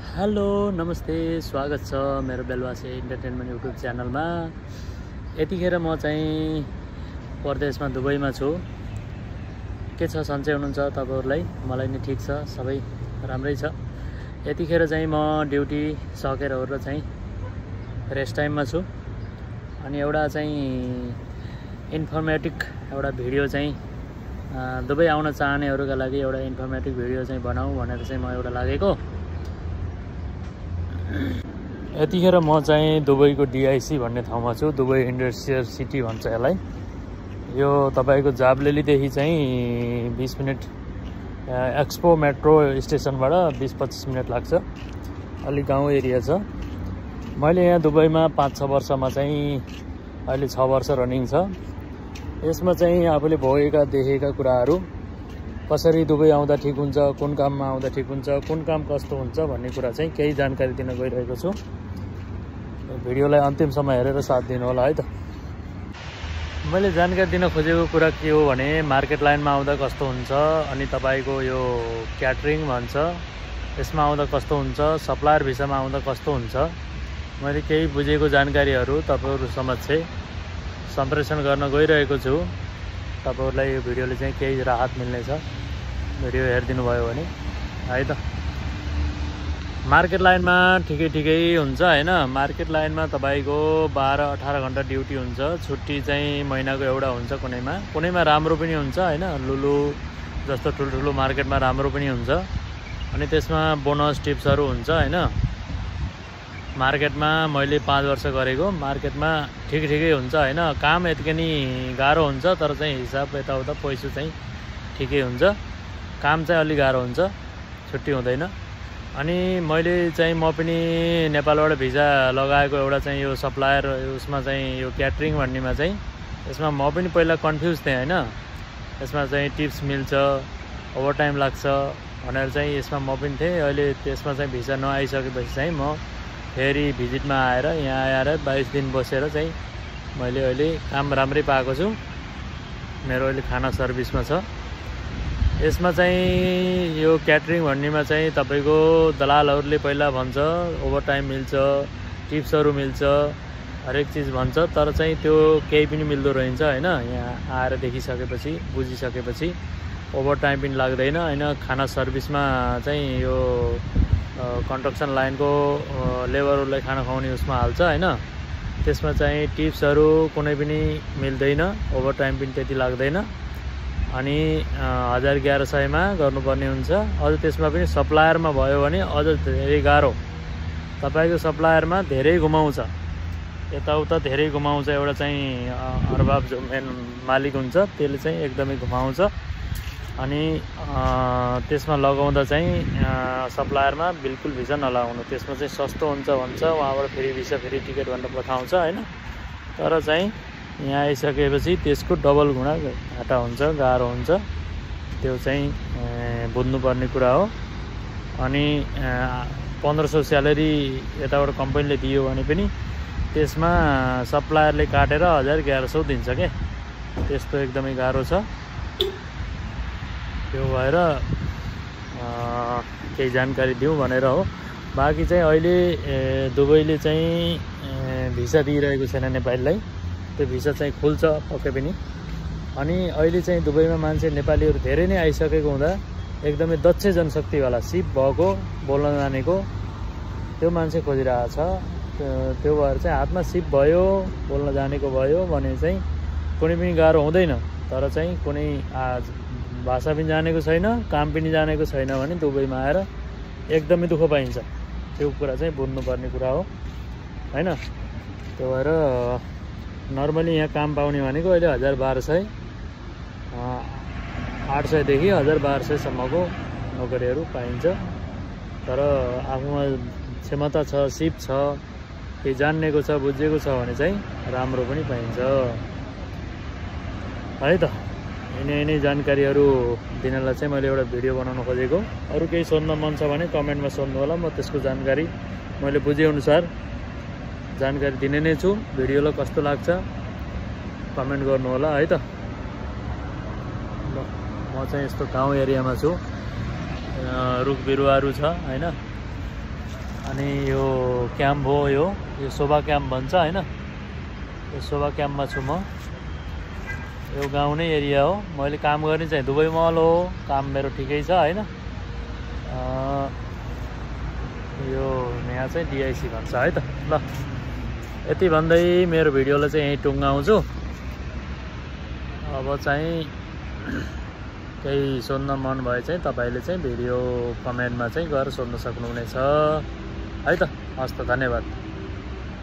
Hello नमस्ते स्वागत छ मेरो बेलवासी एन्टरटेनमेन्ट युट्युब च्यानलमा। यतिखेर म चाहिँ परदेशमा दुबईमा छु। के छ सन्चै हुनुहुन्छ तपाईहरुलाई? मलाई नि ठीक छ, सबै राम्रै छ। यतिखेर चाहिँ म ड्युटी सकेर ओरेर चाहिँ रेस्ट टाइममा छु। अनि एउटा चाहिँ इन्फर्मेटिभ एउटा भिडियो चाहिँ दुबई आउन चाहनेहरुका लागि एउटा इन्फर्मेटिभ भिडियो चाहिँ बनाऊ भनेर चाहिँ म एउटा लागेको। यतिखेर म चाहिँ दुबईको DIC भन्ने ठाउँमा छु। दुबई इन्डस्ट्रियल सिटी भन्छ यसलाई। यो तपाईको जाबलेलीदेखि चाहिँ 20 मिनेट, एक्सपो मेट्रो स्टेसनबाट 20-25 मिनेट लाग्छ। अलि गाउँ एरिया छ। मैले यहाँ दुबईमा 5-6 वर्षमा चाहिँ अहिले 6 वर्ष रनिङ छ। यसमा चाहिँ आफूले भोगेका देखेका कुराहरू, कसरी दुबई आउँदा ठीक हुन्छ, कुन काममा आउँदा ठीक हुन्छ, कुन काम कस्तो हुन्छ भन्ने कुरा चाहिँ केही जानकारी दिन गइरहेको छु। भिडियोलाई अन्तिमसम्म हेरेर साथ दिनु होला है त। मैले जानकारी दिन खोजेको कुरा के हो भने मार्केट लाइनमा आउँदा कस्तो हुन्छ, अनि तपाईको यो क्याटरिङ भन्छ यसमा आउँदा कस्तो हुन्छ, सप्लायर भिसामा आउँदा कस्तो हुन्छ, मैले केही बुझेको जानकारीहरू तपाईहरु समक्ष सम्प्रेषण गर्न गइरहेको छु। तपाईहरुलाई यो भिडियोले चाहिँ केही राहत मिल्नेछ भिडियो हेरिदिनु भयो भने है त। मार्केट लाइनमा ठिकै हुन्छ हैन। मार्केट लाइनमा तपाईको 12-18 घण्टा ड्युटी हुन्छ। छुट्टी चाहिँ महिनाको एउटा हुन्छ। कुनैमा राम्रो पनि हुन्छ हैन। लुलु जस्तो ठुलठुलो मार्केटमा राम्रो पनि हुन्छ। अनि त्यसमा बोनस टिप्सहरु हुन्छ हैन। मार्केटमा मैले 5 वर्ष गरेको, मार्केटमा ठिकै हुन्छ हैन। काम यतिकै नि गाह्रो हुन्छ, तर चाहिँ हिसाब यताउता पैसा चाहिँ ठिकै हुन्छ। काम चाहिँ अलि गाह्रो हुन्छ, छुट्टी हुँदैन। अनि मैले चाहिँ म पनि नेपालबाट भिजा लगाएको एउटा चाहिँ यो सप्लायर उसमा चाहिँ यो क्याटरिङ भन्नेमा चाहिँ यसमा म पनि पहिला कन्फ्युज थिएँ हैन। यसमा चाहिँ टिप्स मिल्छ, ओभरटाइम लाग्छ भनेर चाहिँ यसमा म पनि थिएँ। अहिले त्यसमा चाहिँ भिजा नआइसकेपछि चाहिँ म फेरि भिजिटमा आएर यहाँ आएर 22 दिन बसेर चाहिँ मैले अहिले काम राम्रै पाएको छु। मेरो अहिले खाना सर्भिसमा छ। यसमा चाहिँ यो क्याटरिङ भन्नेमा चाहिँ तपाईको दलालहरूले पहिला भन्छ ओभरटाइम मिल्छ, टिप्सहरु मिल्छ, हरेक चीज भन्छ, तर चाहिँ त्यो केही पनि मिल्दो रहन्छ हैन। यहाँ आएर देखिसकेपछि बुझिसकेपछि ओभरटाइम पनि लाग्दैन हैन। खाना सर्भिसमा चाहिँ यो कन्स्ट्रक्सन लाइनको लेबरहरुलाई खाना खुवाउने उसमा हाल्छ हैन। त्यसमा चाहिँ टिप्सहरु कुनै पनि मिल्दैन, ओभरटाइम पनि त्यति लाग्दैन। अनि 1100 मा गर्नुपर्ने हुन्छ। अझ त्यसमा पनि सप्लायरमा भयो भने अझ धेरै गाह्रो। तपाईको सप्लायरमा धेरै घुमाउँछ, यताउता धेरै घुमाउँछ। एउटा चाहिँ अरबाब जो मेन मालिक हुन्छ त्यसले चाहिँ एकदमै घुमाउँछ। अनि त्यसमा लगाउँदा चाहिँ सप्लायरमा बिल्कुल भिसा नलाउनु। त्यसमा चाहिँ सस्तो हुन्छ भन्छ, वहाँबाट फेरि भिसा फेरि टिकट भनेर पठाउँछ हैन। तर चाहिँ यहाँ आइसकेपछि त्यसको डबल गुणा घाटा हुन्छ, गाह्रो हुन्छ। त्यो चाहिँ बुझ्नुपर्ने कुरा हो। अनि 1500 स्यालेरी यताबाट कम्पनीले दियो भने पनि त्यसमा सप्लायरले काटेर 1100 दिन्छ के। त्यस्तो एकदमै गाह्रो छ। त्यो भएर केही जानकारी दिउँ भनेर हो। बाँकी चाहिँ अहिले दुबईले चाहिँ भिसा दिइरहेको छैन नेपालीलाई। त्यो भिसा चाहिँ खुल्छ पक्कै पनि। अनि अहिले चाहिँ दुबईमा मान्छे नेपालीहरु धेरै नै आइसकेको हुँदा एकदमै दक्ष जनशक्तिवाला सिप भएको, बोल्न जानेको त्यो मान्छे खोजिरहेको छ। त्यो भएर चाहिँ हातमा सिप भयो, बोल्न जानेको भयो भने चाहिँ कुनै पनि गाह्रो हुँदैन। तर चाहिँ कुनै भाषा पनि जानेको छैन, काम पनि जानेको छैन भने दुबईमा आएर एकदमै दुःख पाइन्छ। त्यो कुरा चाहिँ बुझ्नुपर्ने कुरा हो हैन। त्यो भएर नर्मली यहाँ काम पाउने भनेको अहिले 1200, 800 देखि 1200 सम्मको नोकरीहरू पाइन्छ। तर आफूमा क्षमता छ, सिप छ, केही जान्नेको छ, बुझेको छ भने चाहिँ राम्रो पनि पाइन्छ है त। यिनै जानकारीहरू दिनलाई चाहिँ मैले एउटा भिडियो बनाउन खोजेको। अरु केही सोध्न मन छ भने कमेन्टमा सोध्नु होला। म त्यसको जानकारी मैले बुझे अनुसार जानकारी दिने नै छु। भिडियोलाई कस्तो लाग्छ कमेन्ट गर्नु होला है त। म चाहिँ यस्तो गाउँ एरियामा छु, रुख बिरुवाहरू छ हैन। अनि यो क्याम्प हो, यो शोभा क्याम्प भन्छ हैन। यो शोभा क्याम्पमा छु म। यो गाउँ नै एरिया हो। मैले काम गर्ने चाहिँ दुबई मल हो। काम मेरो ठिकै छ हैन। यो यहाँ चाहिँ DIC भन्छ है त। ल यति भन्दै मेरो भिडियोलाई चाहिँ यहीँ टुङ्गाउँछु। अब चाहिँ केही सोध्न मन भए चाहिँ तपाईले चाहिँ भिडियो कमेन्टमा चाहिँ गएर सोध्न सक्नुहुनेछ है त। हस् त, धन्यवाद।